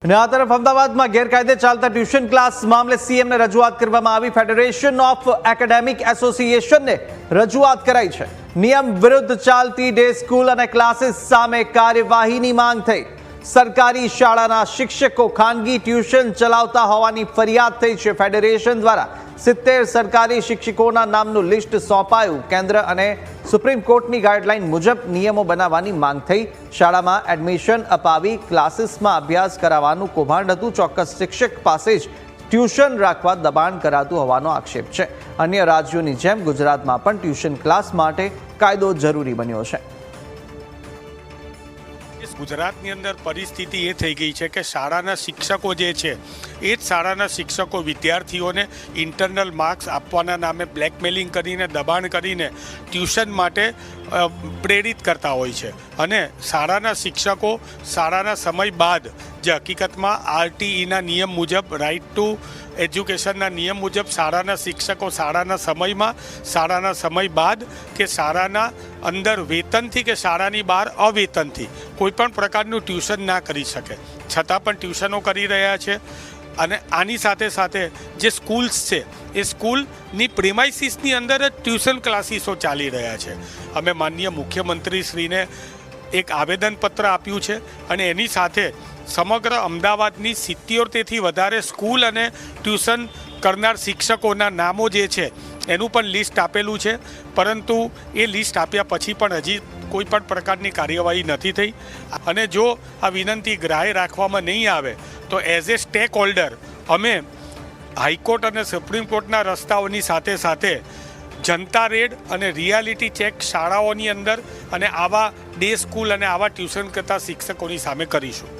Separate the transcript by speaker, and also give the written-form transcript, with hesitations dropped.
Speaker 1: અને આ તરફ અમદાવાદમાં ગેરકાયદે ચાલતા ટ્યુશન ક્લાસ મામલે સીએમને રજૂઆત કરવામાં આવી। ફેડરેશન ઓફ એકેડેમિક એસોસિએશનને રજૂઆત કરાઈ છે। નિયમ વિરુદ્ધ ચાલતી ડે સ્કૂલ અને ક્લાસીસ સામે કાર્યવાહીની માંગ થઈ। સરકારી શાળાના શિક્ષકો ખાનગી ટ્યુશન ચલાવતા હોવાની ફરિયાદ થઈ છે। ફેડરેશન દ્વારા 70 સરકારી શિક્ષકોના નામનું લિસ્ટ સોંપાયું। કેન્દ્ર અને સુપ્રીમ કોર્ટની ગાઈડલાઈન મુજબ નિયમો બનાવવાની માંગ થઈ। શાળામાં એડમિશન અપાવી ક્લાસીસમાં અભ્યાસ કરાવવાનું કૌભાંડ હતું। ચોક્કસ શિક્ષક પાસે જ ટ્યુશન રાખવા દબાણ કરાતું હોવાનો આક્ષેપ છે। અન્ય રાજ્યોની જેમ ગુજરાતમાં પણ ટ્યુશન ક્લાસ માટે કાયદો જરૂરી બન્યો છે।
Speaker 2: ગુજરાતની અંદર પરિસ્થિતિ એ થઈ ગઈ છે કે શાળાના શિક્ષકો જે છે એ જ શાળાના શિક્ષકો વિદ્યાર્થીઓને ઇન્ટરનલ માર્ક્સ આપવાના નામે બ્લેકમેલિંગ કરીને દબાણ કરીને ટ્યુશન માટે પ્રેરિત કરતા હોય છે અને શાળાના શિક્ષકો શાળાના સમય બાદ જે હકીકતમાં આરટીઈના નિયમ મુજબ રાઇટ ટુ એજ્યુકેશનના નિયમ મુજબ શાળાના શિક્ષકો શાળાના સમય બાદ કે શાળાના અંદર વેતનથી કે શાળાની બહાર અવેતનથી કોઈપણ પ્રકારનું ટ્યુશન ના કરી શકે, છતાં પણ ટ્યુશનો કરી રહ્યા છે। અને આની સાથે સાથે જે સ્કૂલ્સ છે એ સ્કૂલની પ્રેમાઇસીસની અંદર જ ટ્યુશન ક્લાસીસો ચાલી રહ્યા છે। અમે માનનીય મુખ્યમંત્રીશ્રીને એક આવેદનપત્ર આપ્યું છે અને એની સાથે સમગ્ર અમદાવાદની 70થી વધારે સ્કૂલ અને ટ્યુશન કરનાર શિક્ષકોના નામો જે છે એનું પણ લિસ્ટ આપેલું છે, પરંતુ એ લિસ્ટ આપ્યા પછી પણ હજી કોઈ પણ પ્રકારની કાર્યવાહી નથી થઈ। અને જો આ વિનંતી ગ્રાહ્ય રાખવામાં નહીં આવે તો એઝ એ સ્ટેક હોલ્ડર અમે હાઈકોર્ટ અને સુપ્રીમ કોર્ટના રસ્તાઓની સાથે સાથે જનતા રેડ અને રિયાલિટી ચેક શાળાઓની અંદર અને આવા ડે સ્કૂલ અને આવા ટ્યુશન કરતા શિક્ષકોની સામે કરીશું।